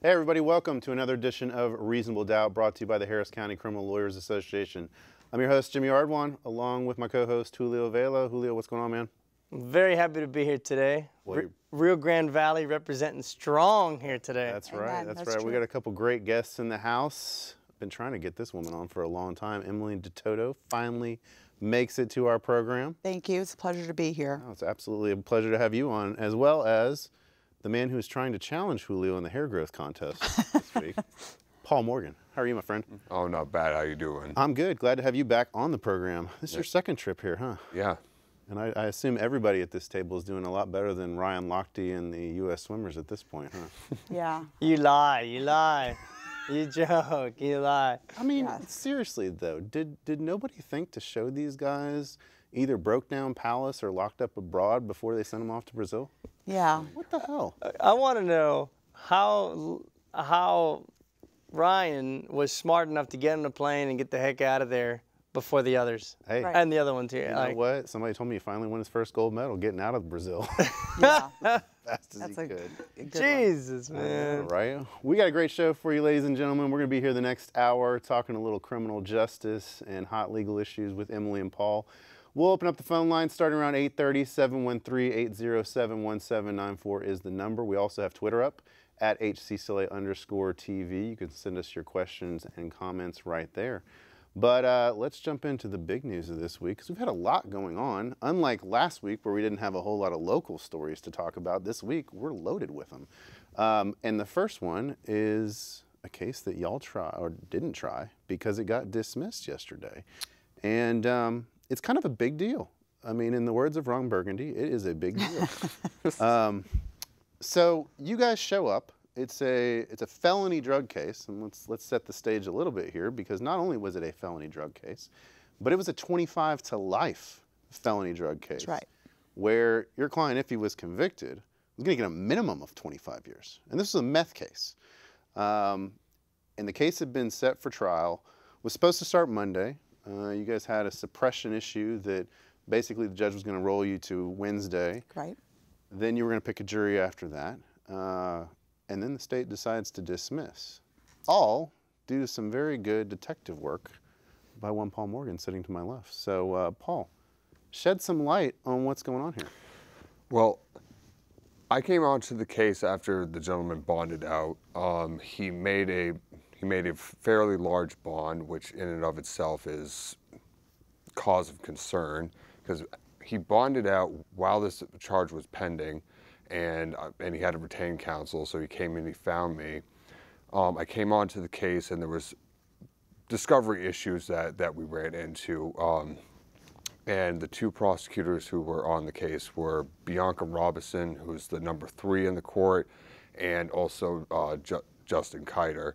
Hey everybody, welcome to another edition of Reasonable Doubt, brought to you by the Harris County Criminal Lawyers Association. I'm your host, Jimmy Ardwan, along with my co-host, Julio Vela. Julio, what's going on, man? Very happy to be here today. Rio Grande Valley representing strong here today. That's right, Amen. that's That's right. true. We got a couple great guests in the house. Been trying to get this woman on for a long time. Emily DeToto finally makes it to our program. Thank you. It's a pleasure to be here. Oh, it's absolutely a pleasure to have you on, as well as the man who's trying to challenge Julio in the hair growth contest this week, Paul Morgan. How are you, my friend? Oh, not bad. How you doing? I'm good. Glad to have you back on the program. This is your second trip here, huh? Yeah. And I assume everybody at this table is doing a lot better than Ryan Lochte and the U.S. swimmers at this point, huh? Yeah. You lie, you lie. You joke, you lie. I mean, Yes. seriously though, did nobody think to show these guys either broke down Palace or locked up abroad before they sent them off to Brazil? Yeah. What the hell? I want to know how Ryan was smart enough to get on the plane and get the heck out of there before the others. Hey, Right. And the other one too. you know what? Somebody told me he finally won his first gold medal getting out of Brazil Yeah. fast as That's he a could. good one. Jesus, man. Right. We got a great show for you, ladies and gentlemen. We're going to be here the next hour talking a little criminal justice and hot legal issues with Emily and Paul. We'll open up the phone line starting around 8:30. 713-807-1794 is the number. We also have Twitter up at HCCLA_TV. You can send us your questions and comments right there. But let's jump into the big news of this week, because we've had a lot going on. Unlike last week, where we didn't have a whole lot of local stories to talk about, this week we're loaded with them. And the first one is a case that y'all didn't try because it got dismissed yesterday. And it's kind of a big deal. I mean, in the words of Ron Burgundy, it is a big deal. So you guys show up. It's a felony drug case, and let's set the stage a little bit here, because not only was it a felony drug case, but it was a 25 to life felony drug case. That's right. Where your client, if he was convicted, was going to get a minimum of 25 years. And this was a meth case. And the case had been set for trial, was supposed to start Monday. You guys had a suppression issue that basically the judge was going to roll you to Wednesday. Right. Then you were going to pick a jury after that. And then the state decides to dismiss. All due to some very good detective work by one Paul Morgan sitting to my left. So, Paul, shed some light on what's going on here. Well, I came onto the case after the gentleman bonded out. He made a fairly large bond, which in and of itself is cause of concern, because he bonded out while this charge was pending, and he had to retain counsel, so he came in, he found me. I came onto the case, and there was discovery issues that we ran into. And the two prosecutors who were on the case were Bianca Robinson, who's the number 3 in the court, and also Justin Kiter.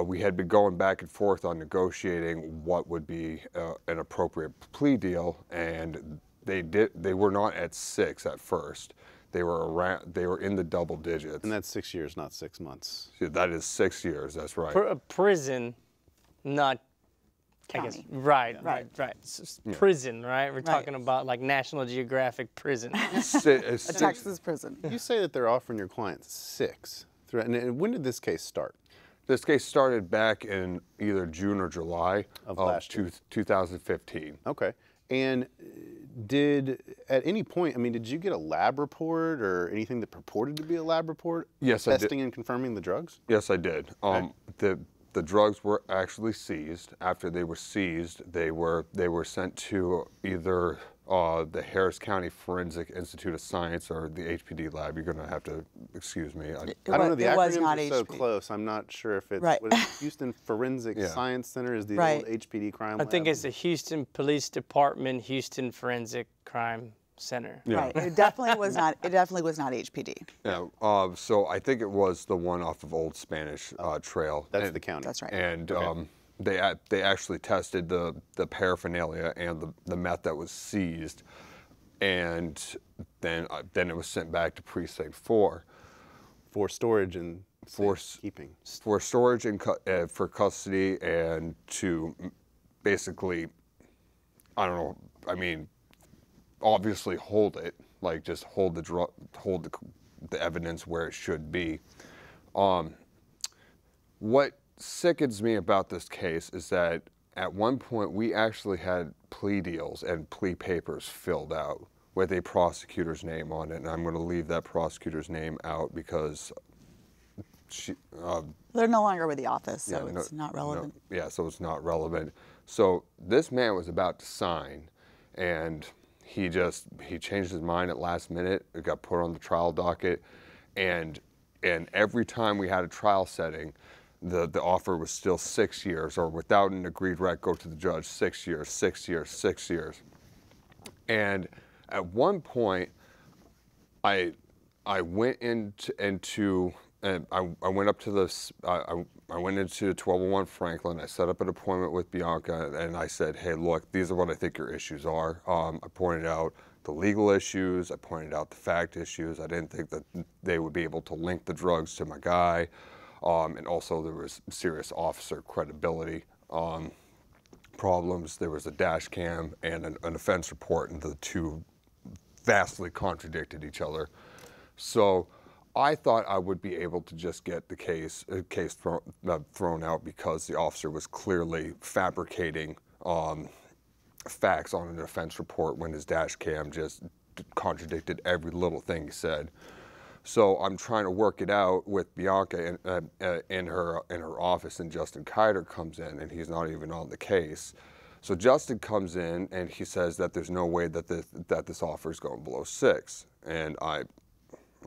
We had been going back and forth on negotiating what would be an appropriate plea deal, and they were not at 6 at first. They were in the double digits. And that's 6 years, not 6 months. Yeah, that is 6 years, that's right. Prison, not I guess, County. right. Yeah. Prison, right? We're talking about like National Geographic prison. A Texas prison. You say that they're offering your client 6. And when did this case start? This case started back in either June or July Of last year. 2015. Okay. And at any point, I mean, did you get a lab report or anything that purported to be a lab report? Yes, I did. Testing and confirming the drugs? Yes, I did. Okay. The drugs were actually seized. After they were seized, they were sent to either the Harris County Forensic Institute of Science or the HPD lab. You're going to have to excuse me. I don't know, the It was acronyms not are so HPD. close. I'm not sure if it's Right. what is it, Houston Forensic Yeah. Science Center is the Right. old HPD crime I lab. think it's the Houston Police Department, Houston Forensic Crime Center. Yeah. Right. It definitely was not. It definitely was not HPD. Yeah. So I think it was the one off of Old Spanish Trail. That's the county. That's right. And Okay. they actually tested the paraphernalia and the meth that was seized, and then it was sent back to Precinct 4 For storage and for keeping. for storage and for custody, and to basically, I don't know. I mean, obviously hold it, like just hold the evidence where it should be. what sickens me about this case is that at one point we actually had plea deals and plea papers filled out with a prosecutor's name on it, and I'm going to leave that prosecutor's name out because They're no longer with the office, so it's not relevant. So it's not relevant. So this man was about to sign, and he changed his mind at last minute. It got put on the trial docket, and every time we had a trial setting, the offer was still 6 years, or without an agreed rec, go to the judge, 6 years, 6 years, 6 years. And at one point, I went into and I went up to this. I went into 1201 Franklin. I set up an appointment with Bianca, and I said, "Hey, look, these are what I think your issues are." I pointed out the legal issues. I pointed out the fact issues. I didn't think that they would be able to link the drugs to my guy, and also there was serious officer credibility problems. There was a dash cam and an offense report, and the two vastly contradicted each other. So I thought I would be able to just get the case thrown out because the officer was clearly fabricating facts on an offense report when his dash cam just contradicted every little thing he said. So I'm trying to work it out with Bianca in her office, and Justin Kiter comes in, and he's not even on the case. So Justin comes in, and he says that there's no way that this offer is going below 6. And I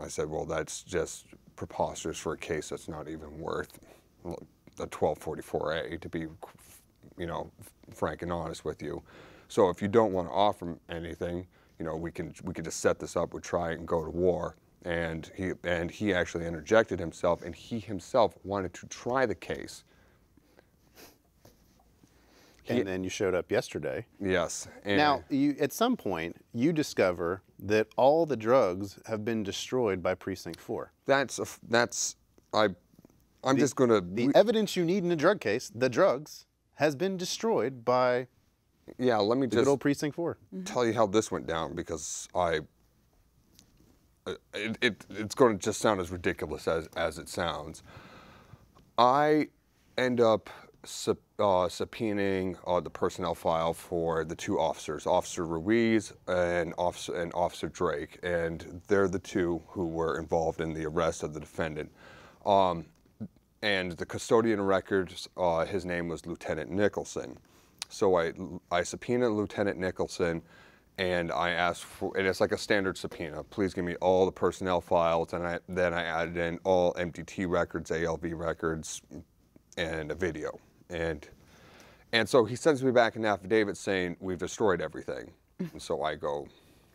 said, well, that's just preposterous for a case that's not even worth a 1244A, to be, frank and honest with you. So if you don't want to offer anything, we can just set this up, we'll try it and go to war. And he actually interjected himself, and he himself wanted to try the case. And then you showed up yesterday. Yes. And Now, at some point, you discover that all the drugs have been destroyed by Precinct 4. I'm just going to... The evidence you need in a drug case, the drugs, has been destroyed by let me the just good old Precinct 4. tell you how this went down, because it's going to just sound as ridiculous as it sounds. I end up subpoenaing the personnel file for the two officers, Officer Ruiz and Officer Drake, and they're the two who were involved in the arrest of the defendant. And the custodian of records, his name was Lieutenant Nicholson. So I subpoenaed Lieutenant Nicholson, and I asked for, and it's like a standard subpoena, please give me all the personnel files, and then I added in all MDT records, ALV records, and a video. And so he sends me back an affidavit saying, we've destroyed everything. And so I go...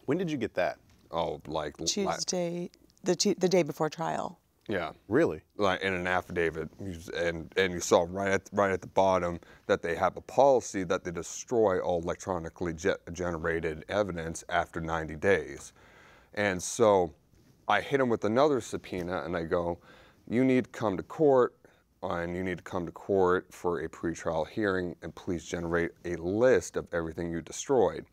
When did you get that? Oh, like... Tuesday, the day before trial. Yeah. Really? Like in an affidavit. And you saw right at the bottom that they have a policy that they destroy all electronically generated evidence after 90 days. And so I hit him with another subpoena, and I go, you need to come to court, and you need to come to court for a pretrial hearing, and please generate a list of everything you destroyed.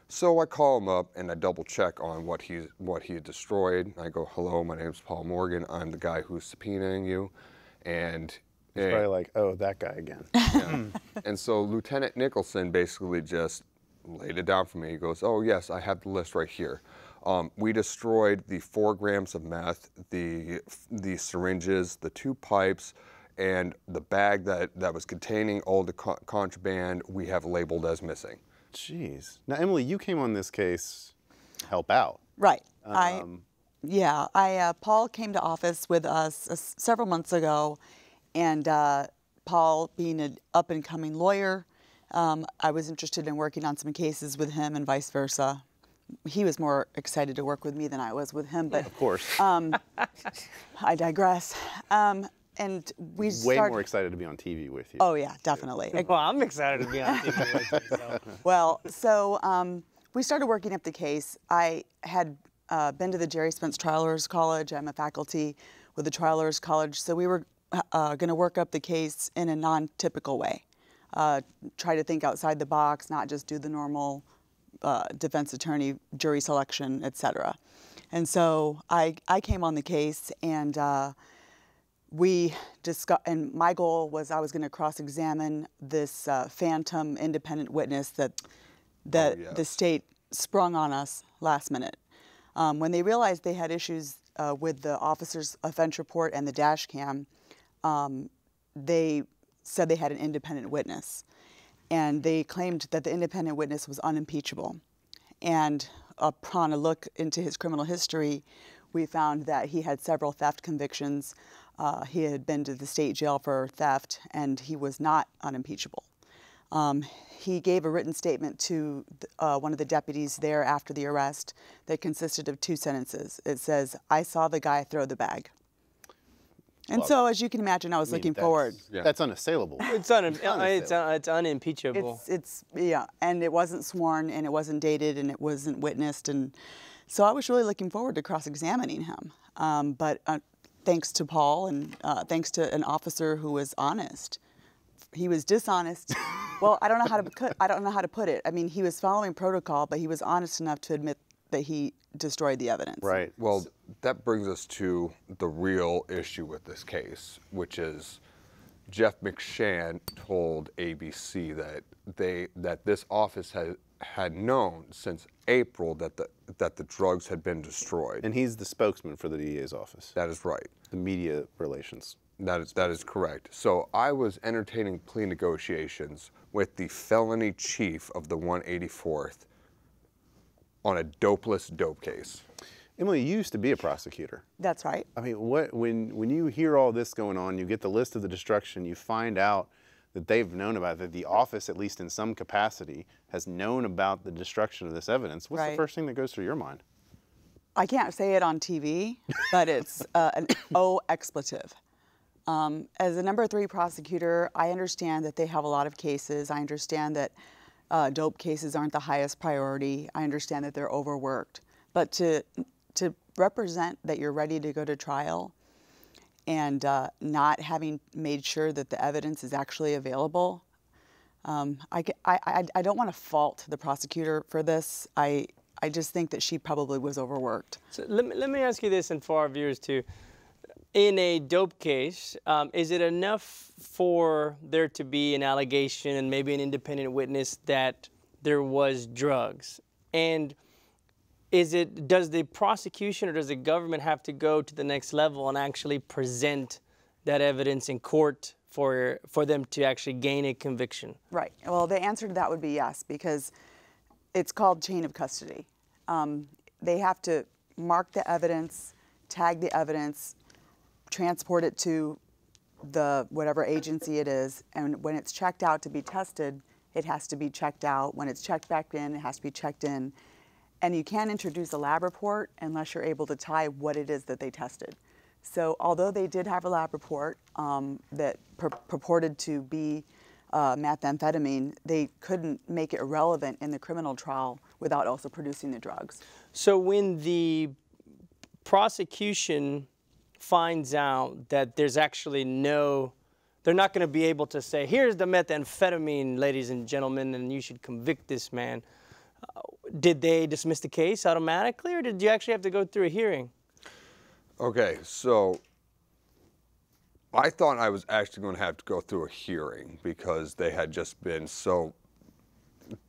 So I call him up, and I double check on what he had destroyed. I go, hello, my name's Paul Morgan. I'm the guy who's subpoenaing you. And He's probably like, oh, that guy again. yeah. And so Lieutenant Nicholson basically just laid it down for me. He goes, oh, yes, I have the list right here. We destroyed the 4 grams of meth, the syringes, the 2 pipes, and the bag that was containing all the contraband we have labeled as missing. Jeez. Now, Emily, you came on this case to help out. Right. Paul came to office with us several months ago, and Paul, being an up-and-coming lawyer, I was interested in working on some cases with him and vice versa. He was more excited to work with me than I was with him, but Of course. I digress. And we Way more excited to be on TV with you. Oh yeah, definitely. Well, I'm excited to be on TV with you. So. Well, so we started working up the case. I had been to the Jerry Spence Trial Lawyers College. I'm a faculty with the Trial Lawyers College, so we were going to work up the case in a non-typical way. Try to think outside the box, not just do the normal defense attorney, jury selection, etc. And so I came on the case, and we discussed, and my goal was I was going to cross-examine this phantom independent witness that the state sprung on us last minute. When they realized they had issues with the officer's offense report and the dash cam, they said they had an independent witness. And they claimed that the independent witness was unimpeachable. And upon a look into his criminal history, we found that he had several theft convictions. He had been to the state jail for theft, and he was not unimpeachable. He gave a written statement to one of the deputies there after the arrest that consisted of 2 sentences. It says, "I saw the guy throw the bag." And so, as you can imagine, I was looking forward. That's unassailable. It's unimpeachable. Yeah, and it wasn't sworn, and it wasn't dated, and it wasn't witnessed, and so I was really looking forward to cross-examining him. But thanks to Paul and thanks to an officer who was honest, he was dishonest. Well, I don't know how to put it. I mean, he was following protocol, but he was honest enough to admit that he destroyed the evidence. Right. Well, that brings us to the real issue with this case, which is Jeff McShann told ABC that this office had known since April that the drugs had been destroyed. And he's the spokesman for the DA's office. That is right. The media relations. That is correct. So I was entertaining plea negotiations with the felony chief of the 184th on a dopeless dope case. Emily, you used to be a prosecutor. That's right. I mean, when you hear all this going on, you get the list of the destruction, you find out that they've known about it, that the office, at least in some capacity, has known about the destruction of this evidence. What's the first thing that goes through your mind? I can't say it on TV, but it's an O expletive. As a number 3 prosecutor, I understand that they have a lot of cases. I understand that dope cases aren't the highest priority. I understand that they're overworked. But to represent that you're ready to go to trial and not having made sure that the evidence is actually available, I don't want to fault the prosecutor for this. I just think that she probably was overworked. So let me ask you this, and for our viewers too. In a dope case, is it enough for there to be an allegation and maybe an independent witness that there was drugs? And does the prosecution or does the government have to go to the next level and actually present that evidence in court for them to actually gain a conviction? Right. Well, the answer to that would be yes, because it's called chain of custody. They have to mark the evidence, tag the evidence, transport it to the whatever agency it is, and when it's checked out to be tested, it has to be checked out. When it's checked back in, it has to be checked in. And you can't introduce a lab report unless you're able to tie what it is that they tested. So although they did have a lab report that purported to be methamphetamine, they couldn't make it relevant in the criminal trial without also producing the drugs. So when the prosecution finds out that there's actually they're not going to be able to say, here's the methamphetamine, ladies and gentlemen, and you should convict this man. Did they dismiss the case automatically, or did you actually have to go through a hearing? Okay, so I thought I was actually going to have to go through a hearing because they had just been so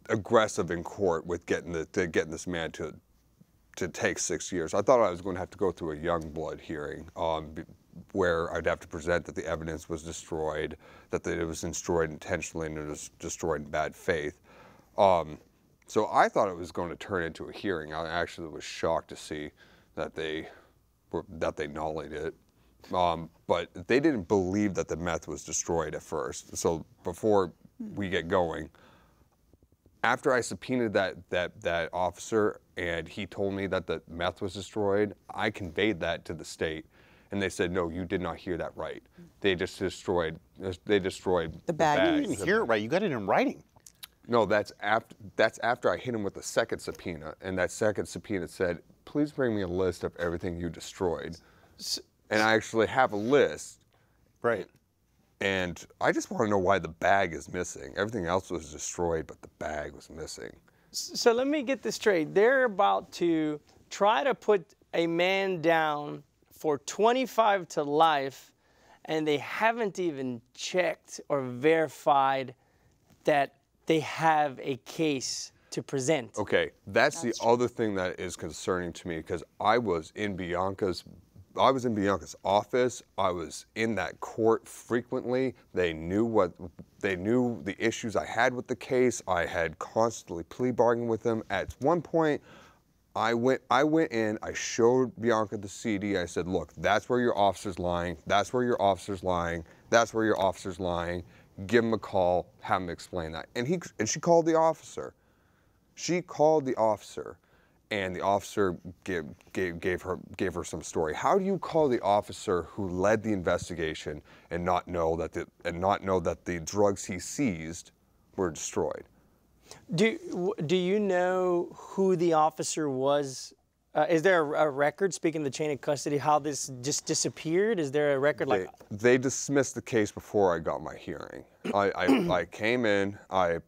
aggressive in court with getting this man to take 6 years. I thought I was going to have to go through a young blood hearing where I'd have to present that the evidence was destroyed, that it was destroyed intentionally, and it was destroyed in bad faith. So I thought it was going to turn into a hearing. I actually was shocked to see that they nullied it. But they didn't believe that the meth was destroyed at first. So before we get going, after I subpoenaed that officer and he told me that the meth was destroyed, I conveyed that to the state, and they said, no, you did not hear that right. They just destroyed the bag. You didn't hear it right. You got it in writing. No, that's after I hit him with the second subpoena, and that second subpoena said, please bring me a list of everything you destroyed. And I actually have a list. Right. And I just want to know why the bag is missing. Everything else was destroyed, but the bag was missing. So let me get this straight. They're about to try to put a man down for 25 to life, and they haven't even checked or verified that they have a case to present. Okay, that's the other thing that is concerning to me, because I was in Bianca's office. I was in that court frequently. They knew the issues I had with the case. I had constantly plea bargained with them. At one point, I went in, I showed Bianca the CD. I said, look, that's where your officer's lying. That's where your officer's lying. That's where your officer's lying. Give him a call, have him explain that. And she called the officer. She called the officer, and the officer gave her some story. How do you call the officer who led the investigation and not know that the drugs he seized were destroyed? Do you know who the officer was? Is there a record, speaking of the chain of custody, how this just disappeared? Is there a record like? They dismissed the case before I got my hearing. I came in, I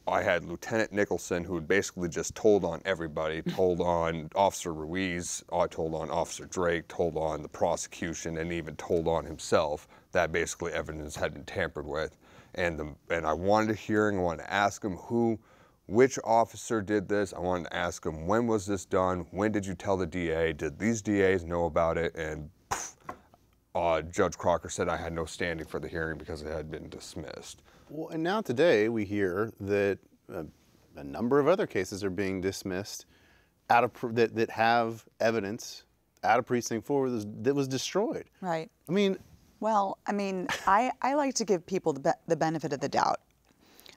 had Lieutenant Nicholson, who had basically just told on everybody, told on Officer Ruiz, I told on Officer Drake, told on the prosecution, and even told on himself that basically evidence had been tampered with. And I wanted a hearing. I wanted to ask him which officer did this. I wanted to ask him, when was this done? When did you tell the DA? Did these DAs know about it? And Judge Crocker said I had no standing for the hearing because it had been dismissed. Well, and now today we hear that a number of other cases are being dismissed that have evidence out of Precinct 4 that was destroyed. Right. I mean, well, I mean, I like to give people the benefit of the doubt.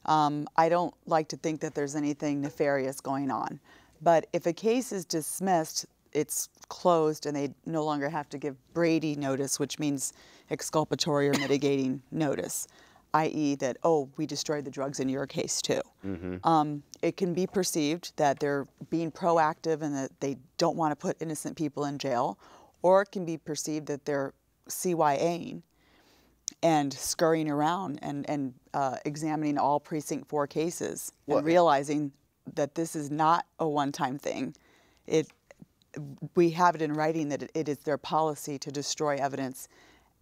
I don't like to think that there's anything nefarious going on. But if a case is dismissed, it's closed, and they no longer have to give Brady notice, which means exculpatory or mitigating notice, i.e. that, oh, we destroyed the drugs in your case too. Mm-hmm. It can be perceived that they're being proactive and that they don't want to put innocent people in jail, or it can be perceived that they're CYAing and scurrying around and examining all Precinct 4 cases and realizing that this is not a one-time thing. We have it in writing that it is their policy to destroy evidence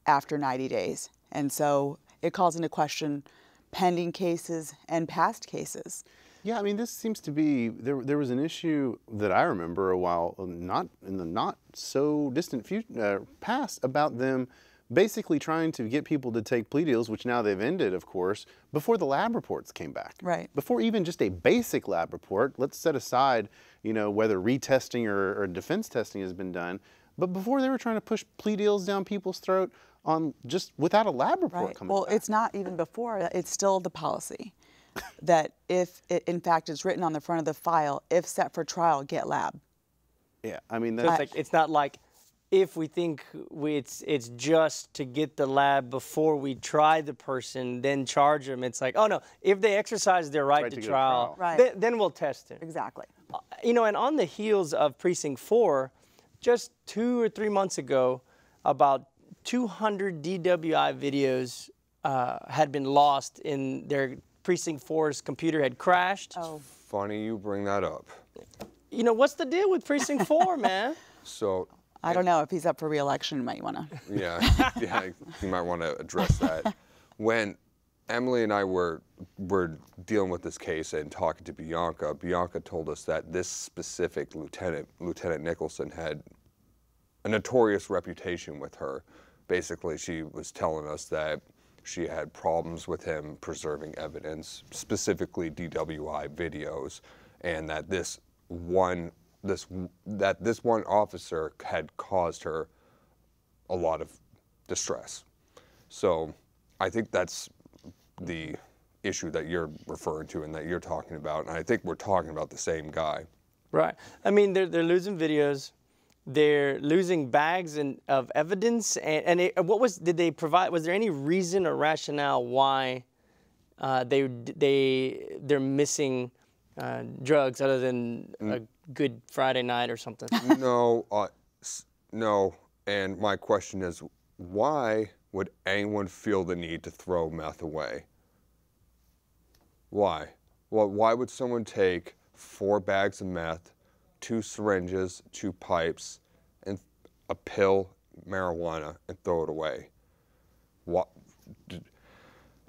after 90 days. And so it calls into question pending cases and past cases. yeah, I mean, this seems to be, there was an issue that I remember a while, not in the not so distant past, about them basically trying to get people to take plea deals, which now they've ended, of course, before the lab reports came back. Right. Before even just a basic lab report, let's set aside, whether retesting or defense testing has been done, but before they were trying to push plea deals down people's throat on just without a lab report coming Well, back. it's not even before, it's still the policy that if it, in fact, is written on the front of the file, if set for trial, get lab. Yeah, I mean, So it's not like if we think it's just to get the lab before we try the person, then charge them. It's like, oh no, if they exercise their right to to go to trial, trial. then we'll test it. Exactly. And on the heels of Precinct 4, just 2 or 3 months ago, about 200 DWI videos had been lost in their Precinct 4's computer had crashed. Oh. Funny you bring that up. What's the deal with Precinct 4, man? So I don't know if he's up for re-election. You might want to. yeah, you might want to address that. When Emily and I were dealing with this case and talking to Bianca, Bianca told us that this specific Lieutenant Nicholson, had a notorious reputation with her. Basically, she was telling us that she had problems with him preserving evidence, specifically DWI videos, and that this one officer had caused her a lot of distress. So I think that's the issue that you're referring to and that you're talking about, and I think we're talking about the same guy. Right. I mean, they're losing videos. They're losing bags of evidence. Did they provide? Was there any reason or rationale why they're missing drugs other than a Good Friday night or something? No. And my question is, why would anyone feel the need to throw meth away? Why? Well, why would someone take 4 bags of meth, 2 syringes, 2 pipes, and a pill marijuana and throw it away? what?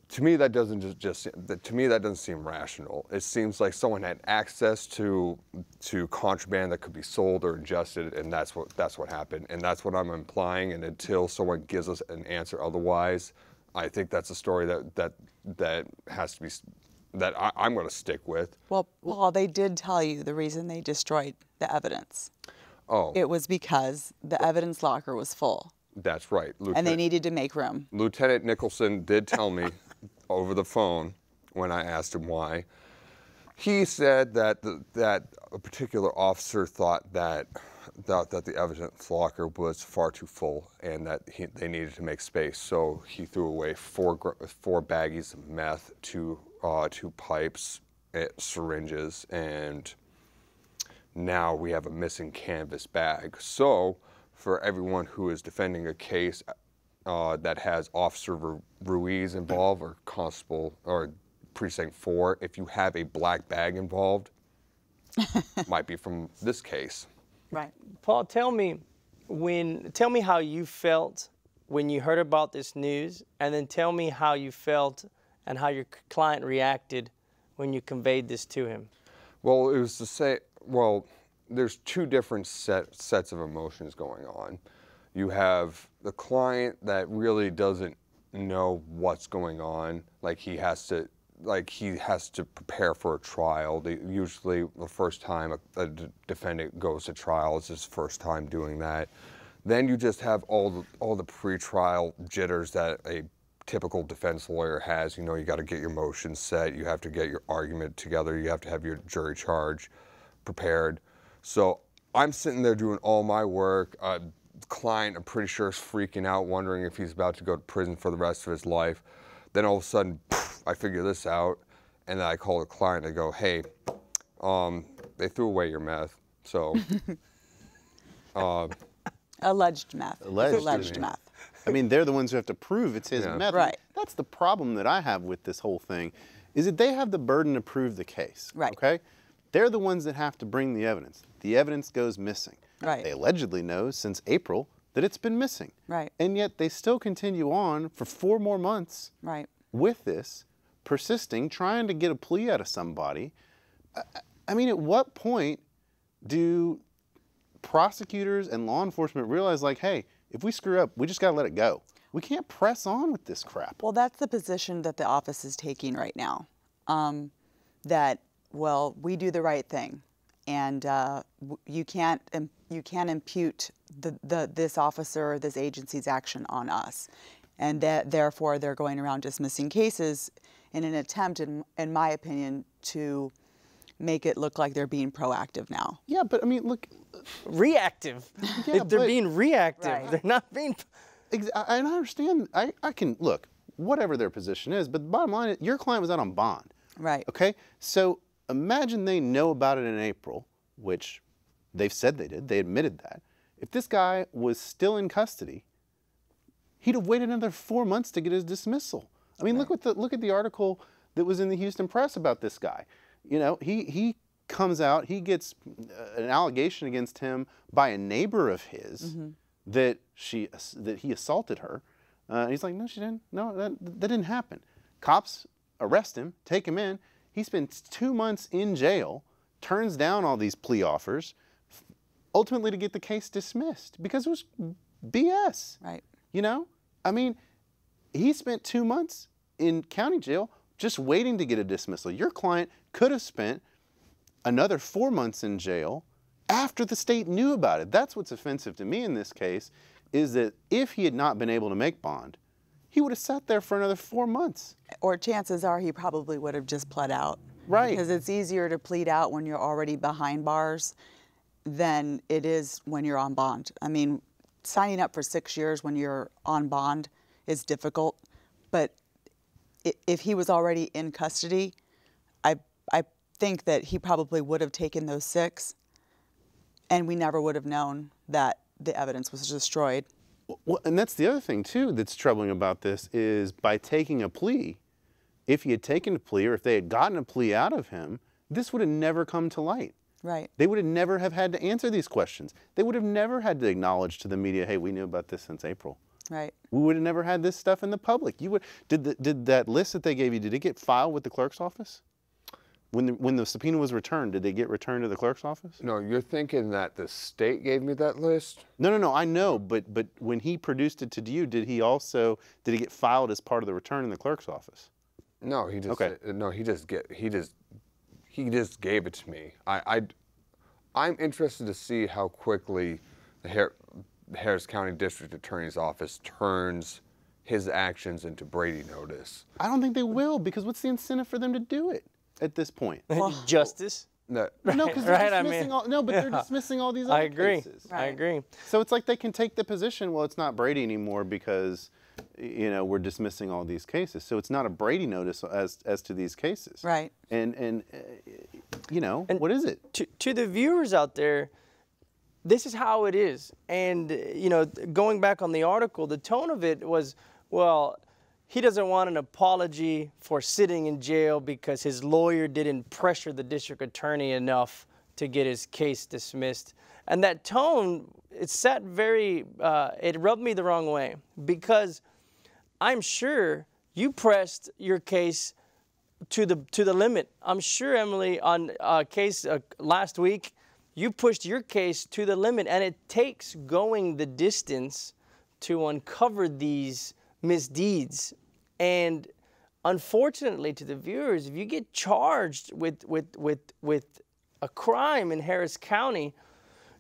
To me, that doesn't to me that doesn't seem rational. It seems like someone had access to contraband that could be sold or ingested, and that's what happened, and that's what I'm implying. And until someone gives us an answer otherwise, I think that's a story that has to be that I'm going to stick with. Well, Paul, they did tell you the reason they destroyed the evidence. Oh, It was because the evidence locker was full, that's right. and they needed to make room. Lieutenant Nicholson did tell me over the phone when I asked him why. He said that that a particular officer thought that the evidence locker was far too full and that they needed to make space. So he threw away four baggies of meth, two pipes, syringes, and now we have a missing canvas bag. So for everyone who is defending a case that has Officer Ruiz involved or Constable or Precinct 4, if you have a black bag involved, might be from this case. Right. Paul, tell me how you felt when you heard about this news, and then tell me how you felt and how your client reacted when you conveyed this to him. Well, it was to say, well, there's two different sets of emotions going on. You have the client that really doesn't know what's going on, like he has to prepare for a trial. Usually the first time a defendant goes to trial, it's his first time doing that. Then you just have all the pre-trial jitters that a typical defense lawyer has. You know, you got to get your motions set, you have to get your argument together, you have to have your jury charge prepared. So I'm sitting there doing all my work. Client, I'm pretty sure, is freaking out, wondering if he's about to go to prison for the rest of his life. Then all of a sudden, I figure this out, and then I call the client and I go, hey, they threw away your meth, so. Alleged meth. Alleged meth. I mean, they're the ones who have to prove it's his meth. Right. That's the problem that I have with this whole thing, is that they have the burden to prove the case. Right. Okay? They're the ones that have to bring the evidence. The evidence goes missing. Right. They allegedly know since April that it's been missing. Right. And yet they still continue on for 4 more months Right. with this, persisting, trying to get a plea out of somebody. I mean, at what point do prosecutors and law enforcement realize, like, hey, if we screw up, we just got to let it go. We can't press on with this crap. Well, that's the position that the office is taking right now. That, well, we do the right thing, and you can't impute this officer or this agency's action on us, and that therefore they're going around dismissing cases in an attempt, in my opinion, to make it look like they're being proactive now. Yeah, but I mean, look. Reactive. Yeah, They're but- being reactive. Right. They're not being. And I understand. I can look, whatever their position is, but the bottom line is your client was out on bond. Right. Okay? So imagine they know about it in April, which they've said they did. They admitted that. If this guy was still in custody, he'd have waited another 4 months to get his dismissal. I mean, look at the article that was in the Houston Press about this guy. You know, he comes out, he gets an allegation against him by a neighbor of his that he assaulted her. He's like, no, she didn't. No, that didn't happen. Cops arrest him, take him in. He spends 2 months in jail, turns down all these plea offers, ultimately to get the case dismissed because it was BS. Right. You know? I mean, he spent 2 months in county jail just waiting to get a dismissal. Your client could have spent another 4 months in jail after the state knew about it. That's what's offensive to me in this case, is that if he had not been able to make bond, he would have sat there for another 4 months. Or chances are he probably would have just pled out. Right. Because it's easier to plead out when you're already behind bars than it is when you're on bond. I mean, signing up for 6 years when you're on bond is difficult, but if he was already in custody, I think that he probably would have taken those 6, and we never would have known that the evidence was destroyed. Well, and that's the other thing, too, that's troubling about this is by taking a plea, if he had taken a plea or if they had gotten a plea out of him, this would have never come to light. Right. They would have never have had to answer these questions. They would have never had to acknowledge to the media, hey, we knew about this since April. Right. We would have never had this stuff in the public. Did that list that they gave you, did it get filed with the clerk's office? When the subpoena was returned, did they get returned to the clerk's office? No, you're thinking that the state gave me that list? No, I know, but when he produced it to you, did it get filed as part of the return in the clerk's office? No, he just Okay. no, he just gave it to me. I'm interested to see how quickly the Harris County District Attorney's Office turns his actions into Brady notice. I don't think they will, because what's the incentive for them to do it at this point? Justice. No, because Right, they're I dismissing mean, all. No, but they're dismissing all these other I agree. cases. I agree. So it's like they can take the position, well, it's not Brady anymore because, we're dismissing all these cases. So it's not a Brady notice as to these cases. Right. And what is it? To the viewers out there, this is how it is. And, going back on the article, the tone of it was, well, he doesn't want an apology for sitting in jail because his lawyer didn't pressure the district attorney enough to get his case dismissed. And that tone, it rubbed me the wrong way, because I'm sure you pressed your case to the limit. I'm sure, Emily, on a case last week, you pushed your case to the limit, and it takes going the distance to uncover these misdeeds. And unfortunately to the viewers, if you get charged with a crime in Harris County,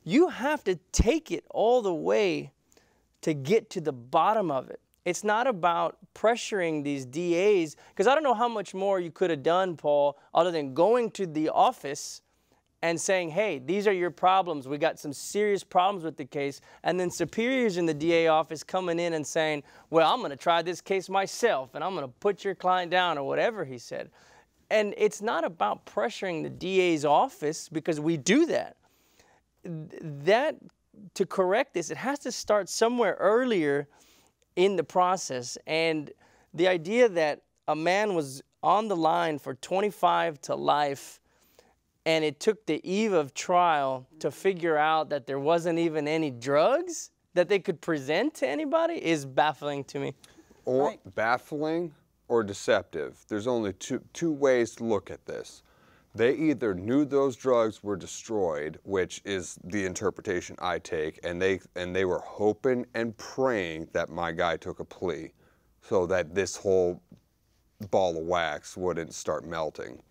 you have to take it all the way to get to the bottom of it. It's not about pressuring these DAs, because I don't know how much more you could have done, Paul, other than going to the office and saying, hey, these are your problems. We got some serious problems with the case. And then superiors in the DA office coming in and saying, well, I'm going to try this case myself, and I'm going to put your client down, or whatever he said. And it's not about pressuring the DA's office, because we do that. To correct this, it has to start somewhere earlier in the process. And the idea that a man was on the line for 25 to life, and it took the eve of trial to figure out that there wasn't even any drugs that they could present to anybody, is baffling to me. Or Right. baffling or deceptive. There's only two ways to look at this. They either knew those drugs were destroyed, which is the interpretation I take, and they were hoping and praying that my guy took a plea so that this whole ball of wax wouldn't start melting.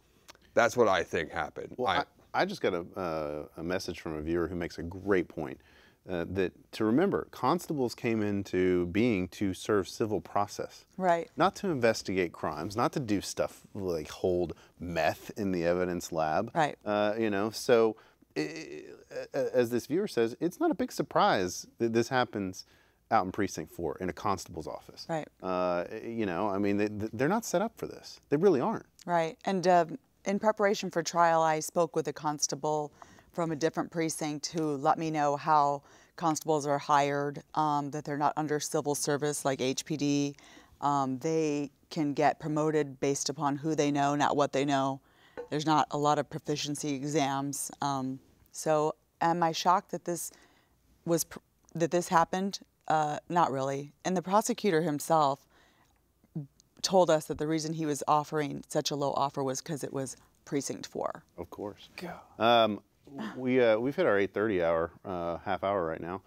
That's what I think happened. Well, I just got a message from a viewer who makes a great point. That to remember, constables came into being to serve civil process. Right. Not to investigate crimes, not to do stuff like hold meth in the evidence lab. Right. So as this viewer says, it's not a big surprise that this happens out in Precinct 4 in a constable's office. Right. They're not set up for this. They really aren't. Right. And in preparation for trial, I spoke with a constable from a different precinct who let me know how constables are hired, that they're not under civil service like HPD. They can get promoted based upon who they know, not what they know. There's not a lot of proficiency exams. So am I shocked that this happened? Not really. And the prosecutor himself told us that the reason he was offering such a low offer was because it was Precinct 4. Of course. We've hit our 8:30 hour, half hour right now.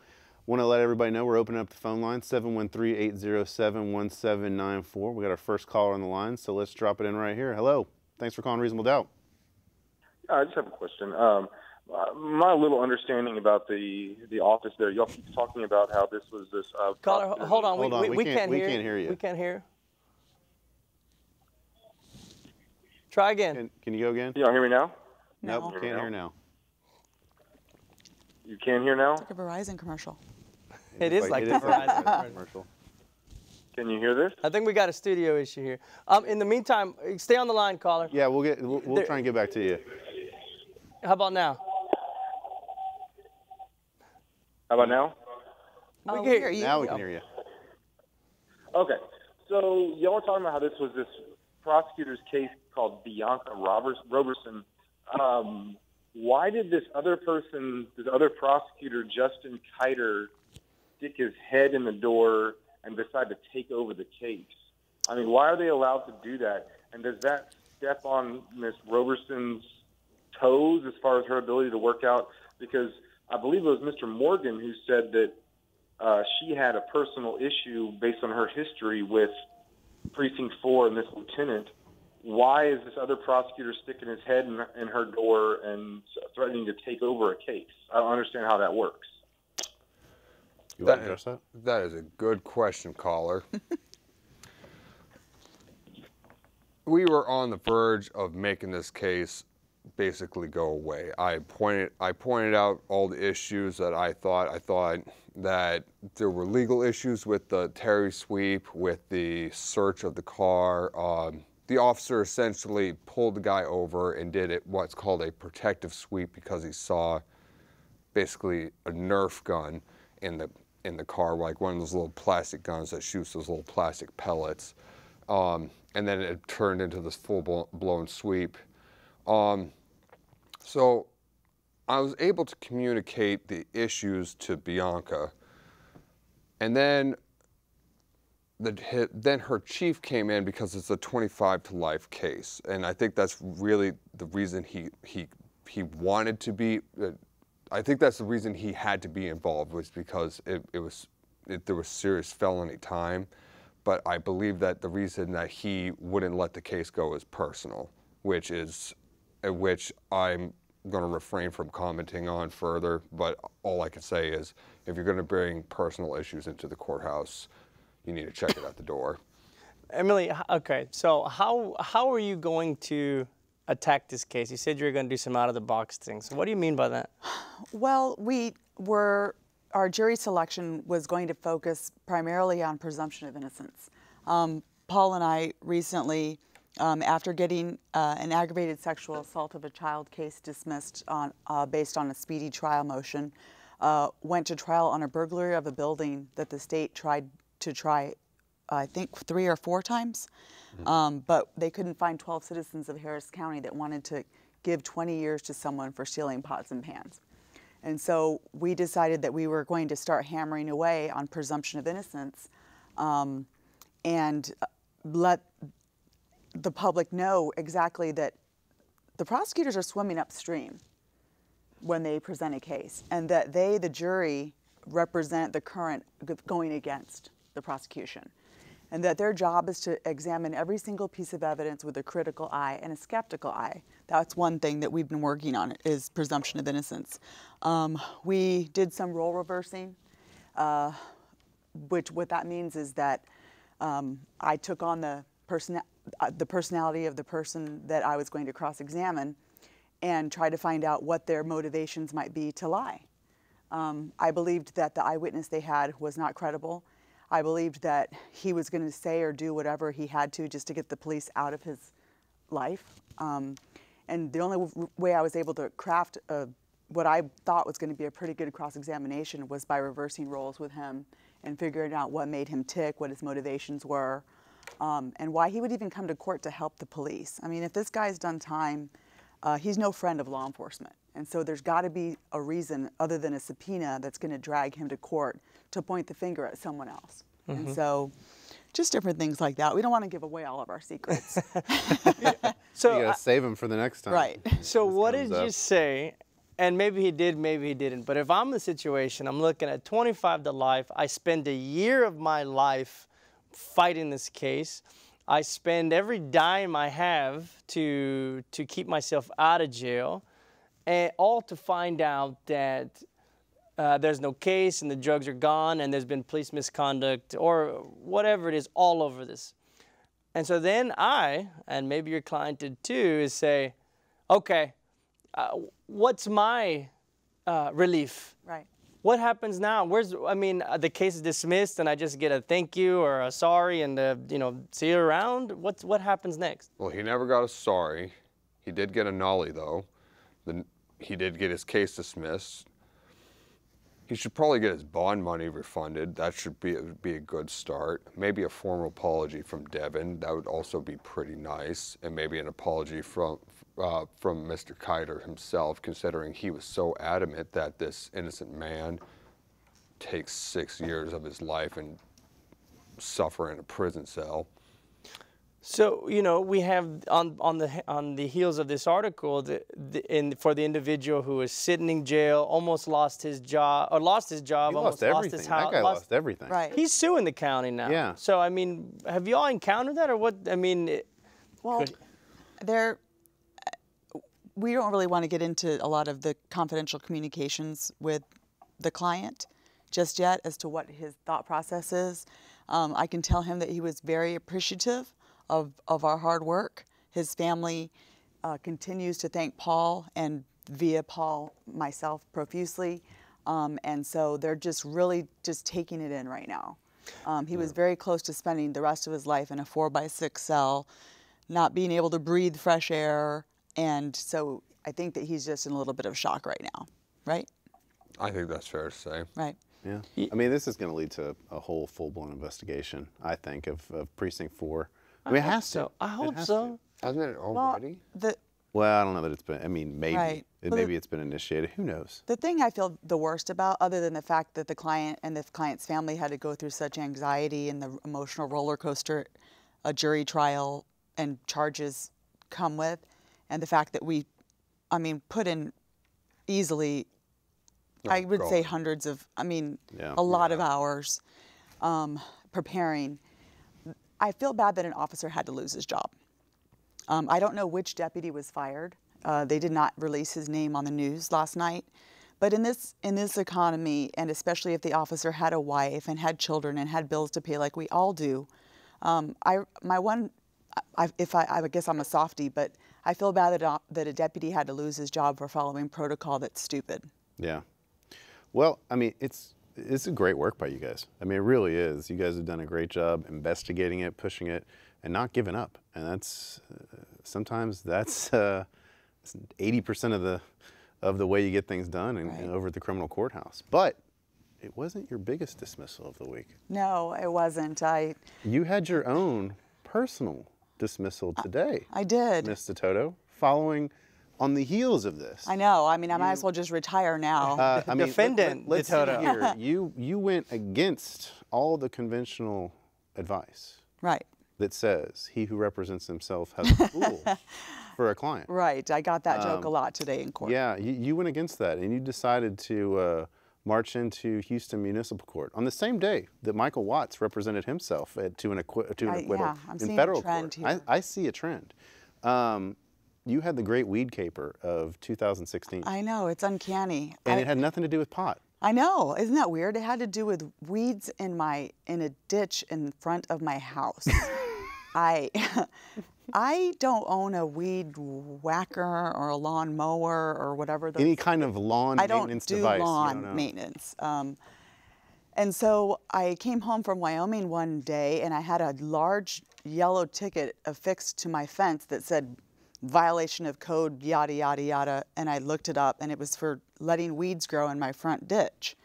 Want to let everybody know we're opening up the phone line, 713-807-1794. We got our first caller on the line, so let's drop it in right here. Hello. Thanks for calling Reasonable Doubt. I just have a question. My little understanding about the office there, y'all keep talking about how this was this. Caller, hold on. Hold on. We can't hear you. We can't hear. Try again. Can you go again? Y'all hear me now? No. Nope, can't hear now. You can hear now? It's like a Verizon commercial. It is like it the is like Verizon a commercial. Can you hear this? I think we got a studio issue here. In the meantime, stay on the line, caller. Yeah, we'll try and get back to you. How about now? How about now? We Oh, can hear you. Now we can hear you. Okay. So y'all were talking about how this was this prosecutor's case called Bianca Roberson. Why did this other prosecutor, Justin Kiter, stick his head in the door and decide to take over the case. I mean, why are they allowed to do that? And does that step on Ms. Roberson's toes as far as her ability to work out? Because I believe it was Mr. Morgan who said that she had a personal issue based on her history with Precinct 4 and this lieutenant. Why is this other prosecutor sticking his head in her door and threatening to take over a case? I don't understand how that works. You want to address that? That is a good question, caller. We were on the verge of making this case basically go away. I pointed out all the issues that I thought that there were legal issues with the Terry sweep, with the search of the car. The officer essentially pulled the guy over and did what's called a protective sweep because he saw basically a Nerf gun in the car, like one of those little plastic guns that shoots those little plastic pellets. And then it turned into this full-blown sweep. So I was able to communicate the issues to Bianca, and then her chief came in because it's a 25 to life case, and I think that's really the reason he wanted to be. I think that's the reason he had to be involved, was because there was serious felony time. But I believe that the reason that he wouldn't let the case go is personal, which I'm going to refrain from commenting on further. But all I can say is, if you're going to bring personal issues into the courthouse, you need to check it at the door. Emily, okay, so how are you going to attack this case? You said you were going to do some out-of-the-box things. What do you mean by that? Well, our jury selection was going to focus primarily on presumption of innocence. Paul and I recently, after getting an aggravated sexual assault of a child case dismissed based on a speedy trial motion, went to trial on a burglary of a building that the state tried, I think, 3 or 4 times. But they couldn't find 12 citizens of Harris County that wanted to give 20 years to someone for stealing pots and pans. And so we decided that we were going to start hammering away on presumption of innocence and let the public know exactly that the prosecutors are swimming upstream when they present a case, and that they, the jury, represent the current going against the prosecution, and that their job is to examine every single piece of evidence with a critical eye and a skeptical eye. That's one thing that we've been working on, is presumption of innocence. We did some role reversing, what that means is that I took on the personality of the person that I was going to cross-examine and try to find out what their motivations might be to lie. I believed that the eyewitness they had was not credible. I believed that he was going to say or do whatever he had to just to get the police out of his life. And the only way I was able to craft what I thought was going to be a pretty good cross-examination was by reversing roles with him and figuring out what made him tick, what his motivations were, and why he would even come to court to help the police. I mean, if this guy's done time, he's no friend of law enforcement. And so there's got to be a reason other than a subpoena that's going to drag him to court to point the finger at someone else. Mm-hmm. And so just different things like that. We don't want to give away all of our secrets. So you got to save them for the next time. Right. So what did you say? And maybe he did, maybe he didn't. But if I'm in the situation, I'm looking at 25 to life. I spend a year of my life fighting this case. I spend every dime I have to keep myself out of jail, and all to find out that there's no case and the drugs are gone and there's been police misconduct or whatever it is all over this. And so then I, and maybe your client did too, is say, okay, what's my relief? Right. What happens now? The case is dismissed and I just get a thank you or a sorry and see you around? What happens next? Well, he never got a sorry. He did get a nollie though. He did get his case dismissed. He should probably get his bond money refunded. That should be a good start. Maybe a formal apology from Devin. That would also be pretty nice. And maybe an apology from Mr. Kiter himself, considering he was so adamant that this innocent man takes 6 years of his life and suffer in a prison cell. So, you know, we have on the heels of this article, for the individual who is sitting in jail, almost lost his job, He almost lost everything. lost his house. That guy lost everything. Right. He's suing the county now. Yeah. So, I mean, have you all encountered that, or what? I mean, Well, we don't really want to get into a lot of the confidential communications with the client just yet as to what his thought process is. I can tell him that he was very appreciative of our hard work. His family continues to thank Paul, and via Paul, myself, profusely. And so they're just really just taking it in right now. He was very close to spending the rest of his life in a 4x6 cell, not being able to breathe fresh air. And so I think that he's just in a little bit of shock right now, right? I think that's fair to say. Right. Yeah. I mean, this is going to lead to a whole full-blown investigation, I think, of Precinct 4. I mean, it has to. I hope so. Hasn't it already? Well, I don't know that it's been, I mean, maybe. Right. Well, Maybe it's been initiated. Who knows? The thing I feel the worst about, other than the fact that the client and the client's family had to go through such anxiety and the emotional roller coaster a jury trial and charges come with, and the fact that we, I mean, put in easily, I would say hundreds of, I mean, Yeah. a lot of hours preparing. I feel bad that an officer had to lose his job. I don't know which deputy was fired. They did not release his name on the news last night. But in this economy, and especially if the officer had a wife and had children and had bills to pay like we all do, I guess I'm a softie, but I feel bad that a deputy had to lose his job for following protocol that's stupid. Yeah. Well, I mean, it's a great work by you guys. I mean, it really is. You guys have done a great job investigating it, pushing it, and not giving up. And that's sometimes that's 80% of the way you get things done and over at the criminal courthouse. But it wasn't your biggest dismissal of the week. No, it wasn't. You had your own personal dismissal today. I did. Ms. Toto, following on the heels of this. I know. I mean, I might as well just retire now. I mean, Defendant let's see Toto. here. You went against all the conventional advice Right. that says he who represents himself has a fool for a client. Right. I got that joke a lot today in court. Yeah, you went against that, and you decided to march into Houston Municipal Court on the same day that Michael Watts represented himself to an acquittal yeah, I'm in seeing a federal trend court. here. I see a trend. You had the Great Weed Caper of 2016, I know. It's uncanny. and it had nothing to do with pot. I know. Isn't that weird? It had to do with weeds in a ditch in front of my house. I don't own a weed whacker or a lawn mower or whatever. Any kind of lawn I don't maintenance do device. you lawn don't know. maintenance. And so I came home from Wyoming one day and I had a large yellow ticket affixed to my fence that said violation of code, yada, yada, yada. And I looked it up and it was for letting weeds grow in my front ditch.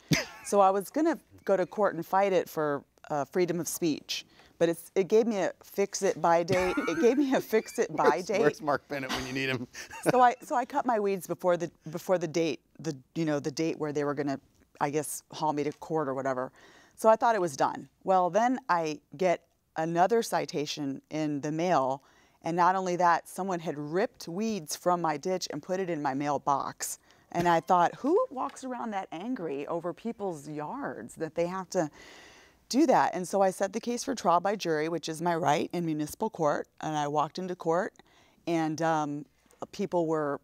So I was going to go to court and fight it for freedom of speech. But it gave me a fix-it-by date. It gave me a fix-it-by date. Where's Mark Bennett when you need him? So I cut my weeds before the date, the date where they were gonna, I guess, haul me to court or whatever. So I thought it was done. Well, then I get another citation in the mail, and not only that, someone had ripped weeds from my ditch and put it in my mailbox. And I thought, who walks around that angry over people's yards that they have to do that? And so I set the case for trial by jury, which is my right in municipal court. And I walked into court, and people were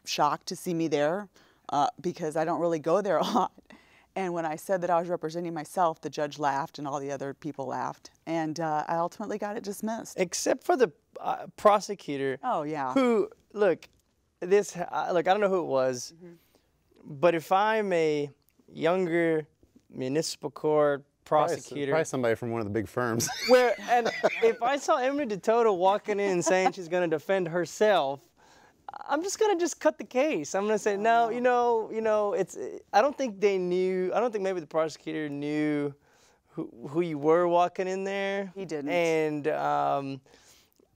shocked to see me there because I don't really go there a lot. And when I said that I was representing myself, the judge laughed and all the other people laughed. And I ultimately got it dismissed. Except for the prosecutor. Oh, yeah. Who, look, I don't know who it was, but if I'm a younger municipal court prosecutor. Probably somebody from one of the big firms. And if I saw Emily Toto walking in and saying she's going to defend herself, I'm just going to cut the case. I'm going to say, no, I don't think they knew. I don't think maybe the prosecutor knew who you were walking in there. He didn't. And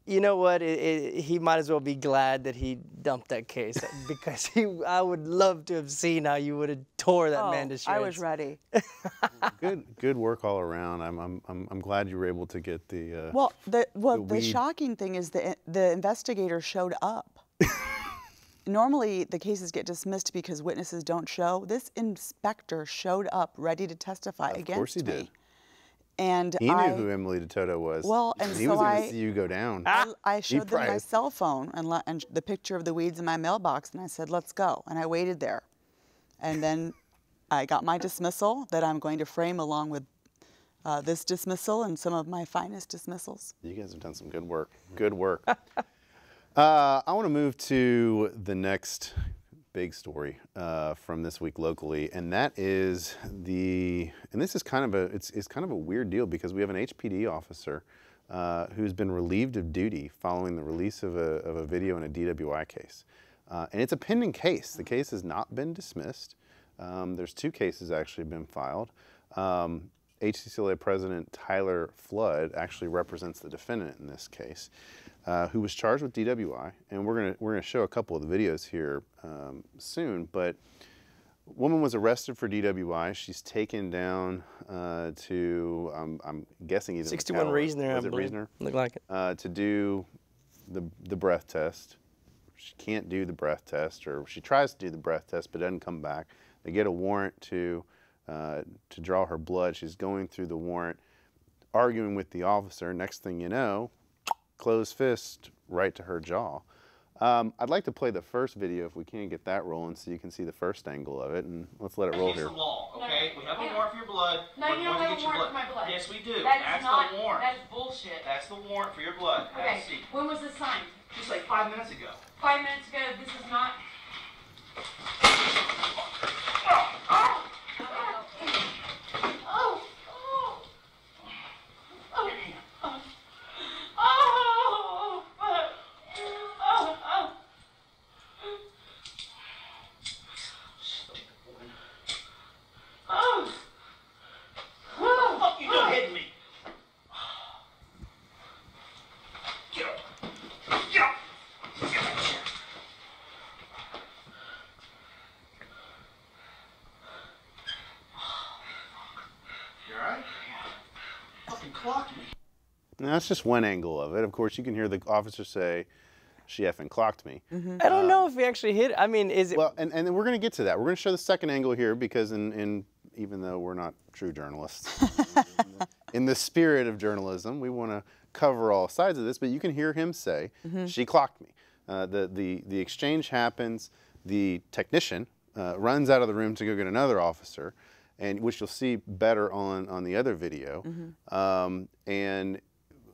you know what? He might as well be glad that he dumped that case because I would love to have seen how you would have tore that man to shreds. I was ready. Good work all around. I'm glad you were able to get the. The shocking thing is the investigator showed up. Normally, the cases get dismissed because witnesses don't show. This inspector showed up ready to testify against me. Of course he did. And he knew who Emily DeToto was. Well, and he was going to see you go down. I showed them my cell phone and the picture of the weeds in my mailbox, and I said, "Let's go." And I waited there, and then I got my dismissal that I'm going to frame along with this dismissal and some of my finest dismissals. You guys have done some good work. Good work. I want to move to the next big story from this week locally, and that is and this is kind of it's kind of a weird deal because we have an HPD officer who's been relieved of duty following the release of a video in a DWI case, and it's a pending case. The case has not been dismissed. There's 2 cases actually been filed. HCCLA President Tyler Flood actually represents the defendant in this case, who was charged with DWI, and we're gonna show a couple of the videos here soon. But a woman was arrested for DWI. She's taken down to I'm guessing either 61 Reasoner, I believe. Reasoner? Look like it. To do the breath test. She can't do the breath test, or she tries to do the breath test but doesn't come back. They get a warrant to draw her blood. She's going through the warrant, arguing with the officer. Next thing you know, closed fist right to her jaw. I'd like to play the first video if we can get that rolling so you can see the first angle of it, and let's let it roll here. It's the law, okay? We have a warrant for your blood. No, you don't have a warrant for my blood. Yes, we do. That's the warrant. That's bullshit. That's the warrant for your blood. Okay, when was this signed? Just like 5 minutes ago. 5 minutes ago, this is not... Now, that's just one angle of it. Of course, you can hear the officer say, "She effing clocked me." Mm-hmm. I don't know if he actually hit. I mean, is it? Well, and then we're going to get to that. We're going to show the second angle here because even though we're not true journalists, in the spirit of journalism, we want to cover all sides of this. But you can hear him say, "She clocked me." The exchange happens. The technician runs out of the room to go get another officer, and which you'll see better on the other video. And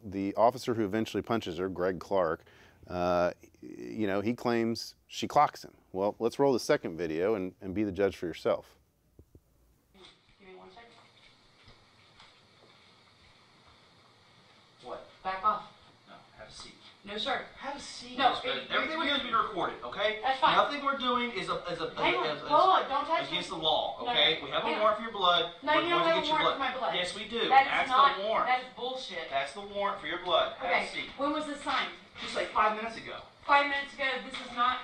the officer who eventually punches her, Greg Clark, he claims she clocks him. Well, let's roll the second video and be the judge for yourself. Give me 1 second. What? Back off. No, have a seat. No, sir. Have a seat. No, everything we're doing is being recorded, okay? That's fine. Nothing we're doing is Hang on. Hold on, don't touch against me. the law, No, okay? We have a hang on. warrant for your blood. No, we're you don't going to have get a your warrant blood. for my blood. Yes, we do. That is That's not, the warrant. That's bullshit. That's the warrant for your blood. Have Okay, a seat. when was this signed? Just like 5 minutes ago. 5 minutes ago, this is not...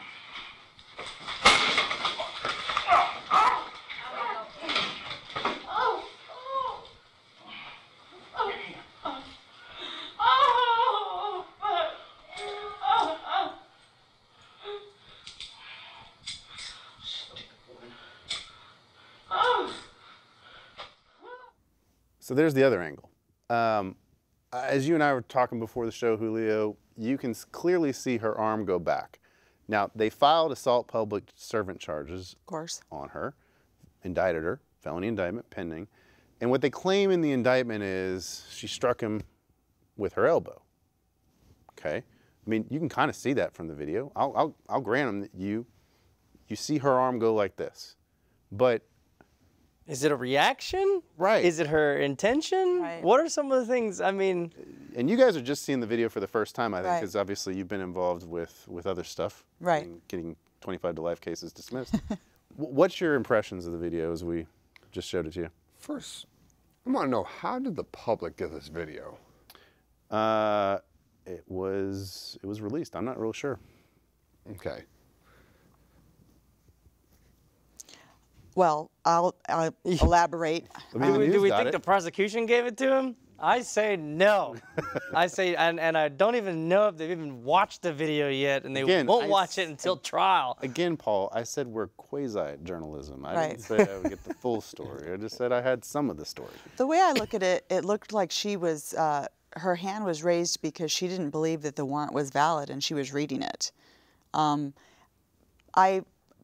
So there's the other angle. As you and I were talking before the show, Julio, you can clearly see her arm go back. Now, they filed assault public servant charges Of course. on her, indicted her, felony indictment pending. And what they claim in the indictment is she struck him with her elbow. Okay? I mean, you can kind of see that from the video. I'll grant them that you see her arm go like this. But Is it a reaction? Right. Is it her intention? Right. What are some of the things? I mean, and you guys are just seeing the video for the first time, I think, Right. because obviously you've been involved with other stuff. Right. and getting 25 to life cases dismissed. What's your impressions of the video as we just showed it to you? First, I want to know, how did the public get this video? it was released. I'm not real sure. Okay. Well, I'll elaborate. I mean, the Do news we got think it. the prosecution gave it to him? I say no. I say, and I don't even know if they've even watched the video yet, and they Again, won't I watch it s- until trial. Again, Paul, I said we're quasi-journalism. I didn't Right. say I would get the full story. I just said I had some of the story. The way I look at it, it looked like she was, her hand was raised because she didn't believe that the warrant was valid and she was reading it.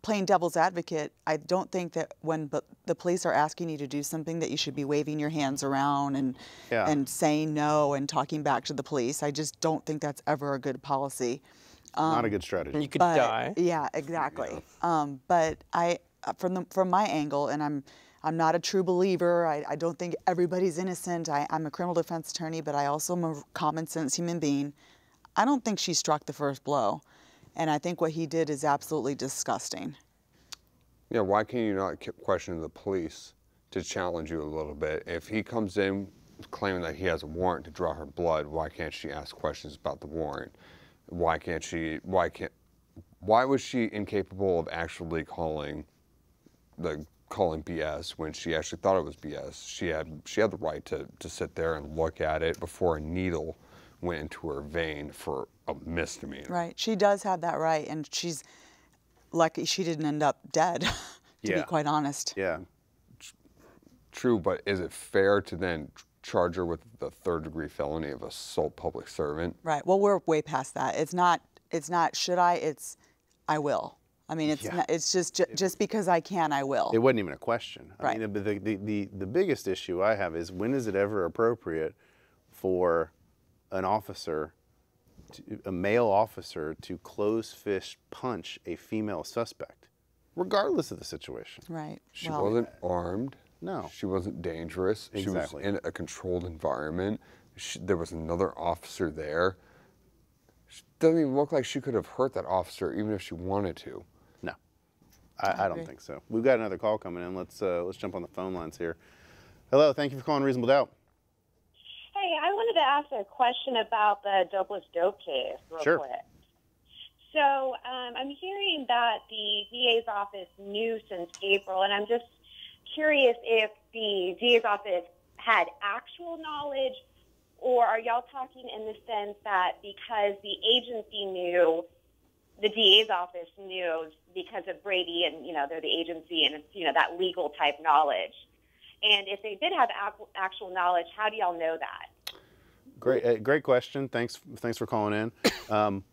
Playing devil's advocate, I don't think that when the police are asking you to do something that you should be waving your hands around and saying no and talking back to the police. I just don't think that's ever a good policy. Not a good strategy. You could But die. yeah, exactly. But from my angle, and I'm not a true believer. I don't think everybody's innocent. I'm a criminal defense attorney, but I also am a common sense human being. I don't think she struck the first blow, and I think what he did is absolutely disgusting. Yeah, why can you not question the police to challenge you a little bit? If he comes in claiming that he has a warrant to draw her blood, why can't she ask questions about the warrant? Why was she incapable of actually calling BS when she actually thought it was BS? She had the right to sit there and look at it before a needle went into her vein for a misdemeanor. Right. She does have that right, and she's lucky she didn't end up dead, to be Yeah. quite honest. Yeah. True, but is it fair to then charge her with the third-degree felony of assault public servant? Right. Well, we're way past that. It's not should I, it's I will. I mean, it's Yeah. not, it's just because I can, I will. It wasn't even a question. Right. I mean, the biggest issue I have is when is it ever appropriate for an officer, a male officer, to close fist punch a female suspect, regardless of the situation? Right. She Well, wasn't armed. No. She wasn't dangerous. Exactly. She was in a controlled environment. There was another officer there. She doesn't even look like she could have hurt that officer even if she wanted to. No, I don't agree. think so. We've got another call coming in. Let's jump on the phone lines here. Hello, thank you for calling Reasonable Doubt. Hey, I wanted to ask a question about the Dopeless Dope case real Sure. quick. So I'm hearing that the DA's office knew since April, and I'm just curious if the DA's office had actual knowledge, or are y'all talking in the sense that because the agency knew, the DA's office knew because of Brady and, they're the agency and it's, that legal type knowledge? And if they did have actual knowledge, how do y'all know that? Great question. Thanks for calling in.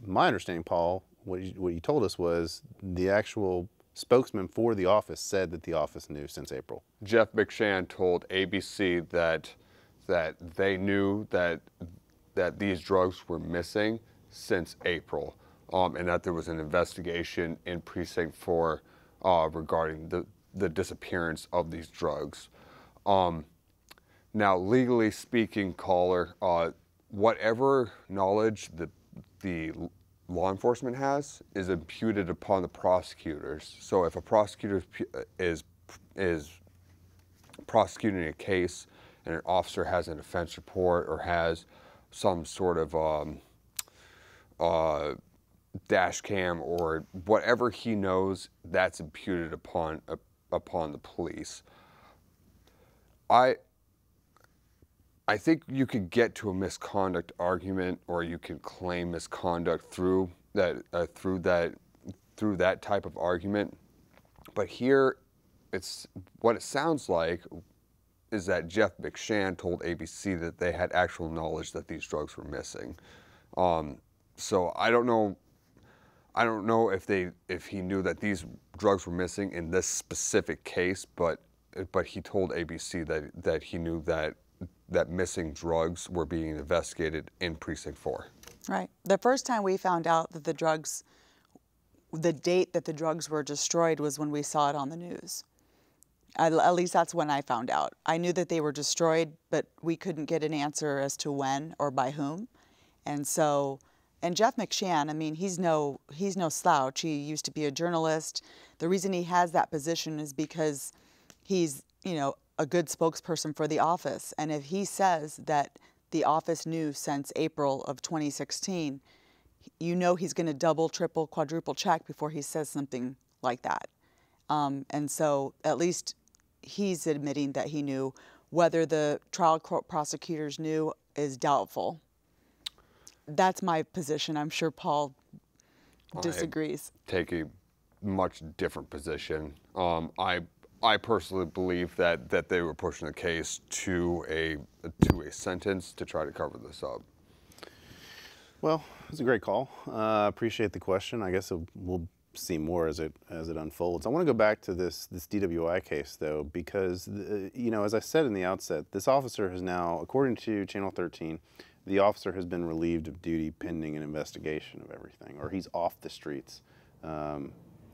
My understanding, Paul, what you told us was the actual spokesman for the office said that the office knew since April. Jeff McShann told ABC that they knew that these drugs were missing since April, and that there was an investigation in Precinct 4 regarding the disappearance of these drugs. Now, legally speaking, caller, whatever knowledge the law enforcement has is imputed upon the prosecutors. So if a prosecutor is prosecuting a case and an officer has an offense report or has some sort of dash cam or whatever he knows, that's imputed upon the police. I think you could get to a misconduct argument, or you could claim misconduct through that type of argument. But here, it's what it sounds like is that Jeff McShann told ABC that they had actual knowledge that these drugs were missing. So I don't know if he knew that these drugs were missing in this specific case, but he told ABC that he knew that missing drugs were being investigated in Precinct 4. right. The first time we found out that the date that the drugs were destroyed was when we saw it on the news. At least that's when I found out. I knew that they were destroyed, but we couldn't get an answer as to when or by whom. And Jeff McShann, I mean, he's no slouch. He used to be a journalist. The reason he has that position is because he's, a good spokesperson for the office. And if he says that the office knew since April of 2016, you know he's going to double, triple, quadruple check before he says something like that. And so at least he's admitting that he knew. Whether the trial court prosecutors knew is doubtful. That's my position. I'm sure Paul disagrees. I take a much different position. I personally believe that they were pushing the case to a sentence to try to cover this up. Well, it's a great call. Appreciate the question. I guess we'll see more as it unfolds. I want to go back to this DWI case though, because you know, as I said in the outset, this officer has now, according to Channel 13, the officer has been relieved of duty pending an investigation of everything, or he's off the streets,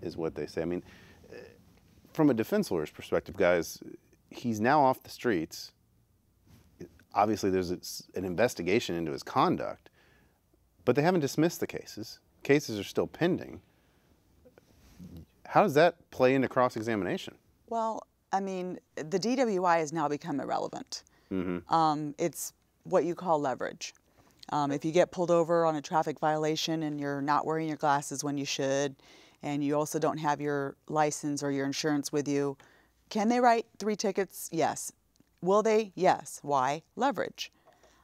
is what they say. I mean, from a defense lawyer's perspective, guys, he's now off the streets. Obviously, there's an investigation into his conduct, but they haven't dismissed the cases. Cases are still pending. How does that play into cross-examination? Well, I mean, the DWI has now become irrelevant. It's what you call leverage. If you get pulled over on a traffic violation and you're not wearing your glasses when you should, and you also don't have your license or your insurance with you, can they write 3 tickets? Yes. Will they? Yes. Why? Leverage.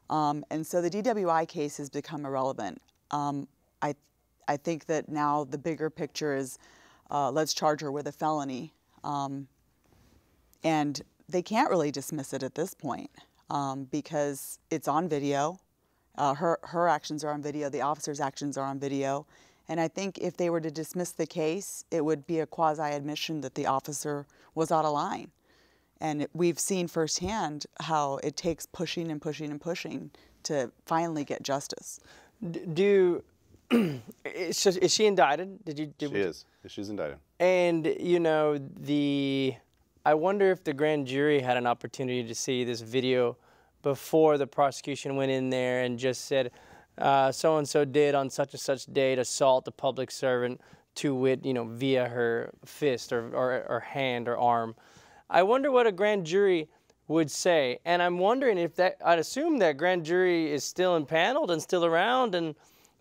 And so the DWI case has become irrelevant. I think that now the bigger picture is let's charge her with a felony. And they can't really dismiss it at this point because it's on video. Her actions are on video. The officer's actions are on video. And I think if they were to dismiss the case, it would be a quasi-admission that the officer was out of line. And we've seen firsthand how it takes pushing and pushing and pushing to finally get justice. Is she indicted? She is. She's indicted. And, you know, I wonder if the grand jury had an opportunity to see this video before the prosecution went in there and just said, so-and-so did on such and such date assault a public servant, to wit, you know, via her fist or hand or arm. I wonder what a grand jury would say. And I'm wondering if I'd assume that grand jury is still impaneled and still around, and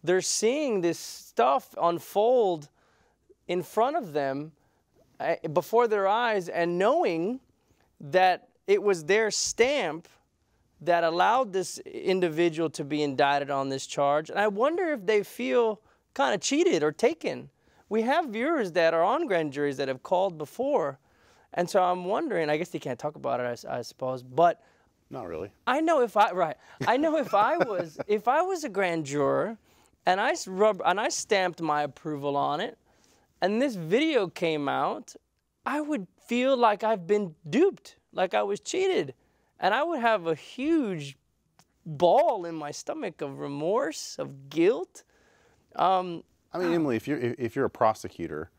they're seeing this stuff unfold in front of them before their eyes, and knowing that it was their stamp that allowed this individual to be indicted on this charge. And I wonder if they feel kind of cheated or taken. We have viewers that are on grand juries that have called before. And so I'm wondering, I guess they can't talk about it, I suppose, but not really. I know if I was a grand juror and I stamped my approval on it, and this video came out, I would feel like I've been duped, like I was cheated. And I would have a huge ball in my stomach of remorse, of guilt. I mean, Emily, if you're a prosecutor,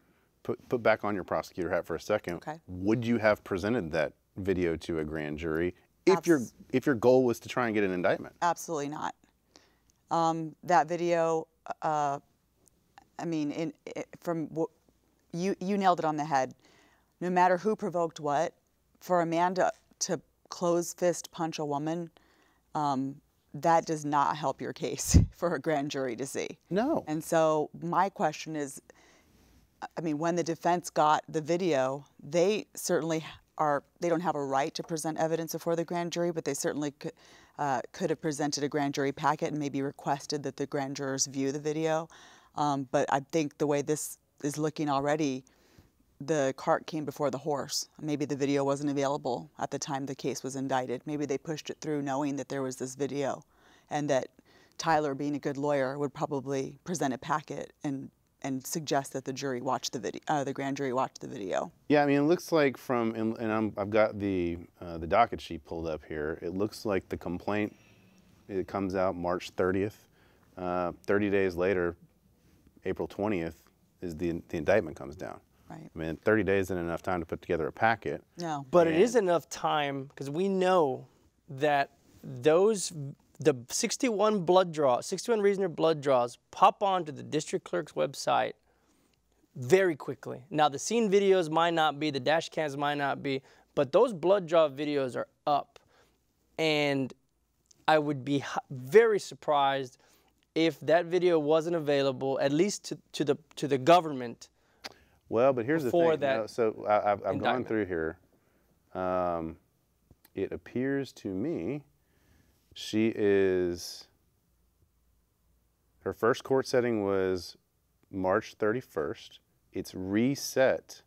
put back on your prosecutor hat for a second. Okay. Would you have presented that video to a grand jury if your goal was to try and get an indictment? Absolutely not. That video, I mean, you nailed it on the head. No matter who provoked what, for a man to close fist punch a woman, that does not help your case for a grand jury to see. No. And so my question is, I mean, when the defense got the video, they certainly they don't have a right to present evidence before the grand jury, but they certainly could have presented a grand jury packet and maybe requested that the grand jurors view the video. But I think the way this is looking already, the cart came before the horse. Maybe the video wasn't available at the time the case was indicted. Maybe they pushed it through knowing that there was this video, and that Tyler, being a good lawyer, would probably present a packet and suggest that the jury watch the video, the grand jury watch the video. Yeah, I mean, it looks like I've got the docket sheet pulled up here. It looks like the complaint, it comes out March 30th. 30 days later, April 20th, is the indictment comes down. Right. I mean, 30 days isn't enough time to put together a packet. No. But it is enough time, because we know that the 61 reasoner blood draws pop onto the district clerk's website very quickly. Now, the scene videos might not be, the dash cams might not be, but those blood draw videos are up. And I would be very surprised if that video wasn't available, at least to the government. Well, but here's the Before thing. that So I've gone indictment. through here. It appears to me her first court setting was March 31st. It's reset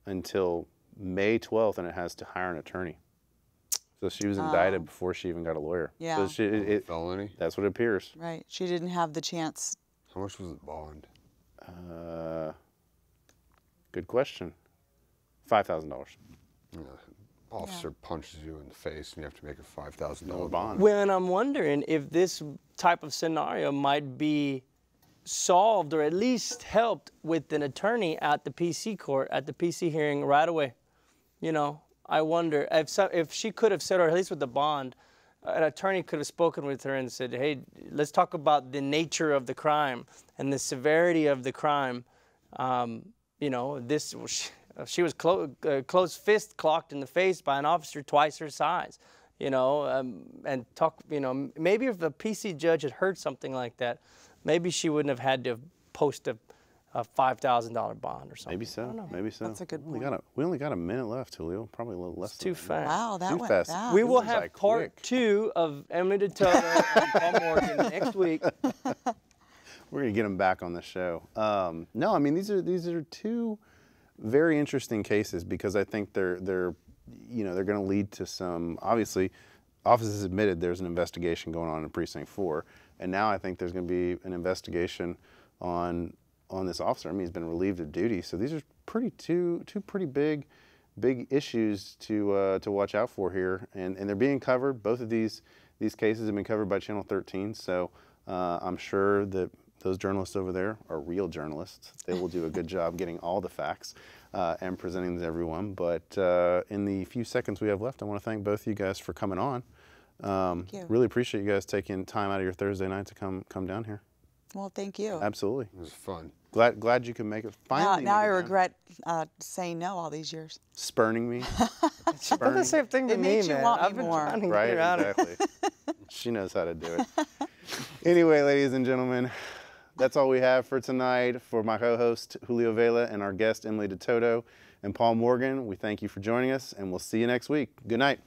until May 12th, and it has to hire an attorney. So she was indicted before she even got a lawyer. Yeah. So Felony? that's what it appears. Right. She didn't have the chance. How much was the bond? Good question. $5,000. Officer punches you in the face and you have to make a $5,000 No bond. bond. Well, and I'm wondering if this type of scenario might be solved or at least helped with an attorney at the PC court, at the PC hearing right away. You know, I wonder if she could have said, or at least with the bond, an attorney could have spoken with her and said, hey, let's talk about the nature of the crime and the severity of the crime. You know, she was close fist clocked in the face by an officer twice her size, you know, and talk, you know, maybe if a PC judge had heard something like that, maybe she wouldn't have had to post a $5,000 bond or something. Maybe so. Maybe so. That's a good We point. only got a minute left, Julio. Probably a little less. It's too fast. Wow, that Too went fast. fast. We This will is have like part quick. 2 of Emily DeToto and Paul Morgan next week. We're gonna get them back on the show. No, I mean these are two very interesting cases because I think they're going to lead to some. Obviously, officers admitted there's an investigation going on in Precinct 4, and now I think there's going to be an investigation on this officer. I mean, he's been relieved of duty, so these are two pretty big issues to watch out for here, and they're being covered. Both of these cases have been covered by Channel 13, so I'm sure that those journalists over there are real journalists. They will do a good job getting all the facts and presenting them to everyone. But in the few seconds we have left, I want to thank both of you guys for coming on. Thank you. Really appreciate you guys taking time out of your Thursday night to come down here. Well, thank you. Absolutely. It was fun. Glad you can make it. Finally, Now I make it down. regret saying no all these years. Spurning me. She does the same thing to It me, makes you man. want me I've been more. trying to get Right, her out of it. exactly. She knows how to do it. Anyway, ladies and gentlemen, that's all we have for tonight. For my co-host, Julio Vela, and our guest, Emily DeToto and Paul Morgan, we thank you for joining us, and we'll see you next week. Good night.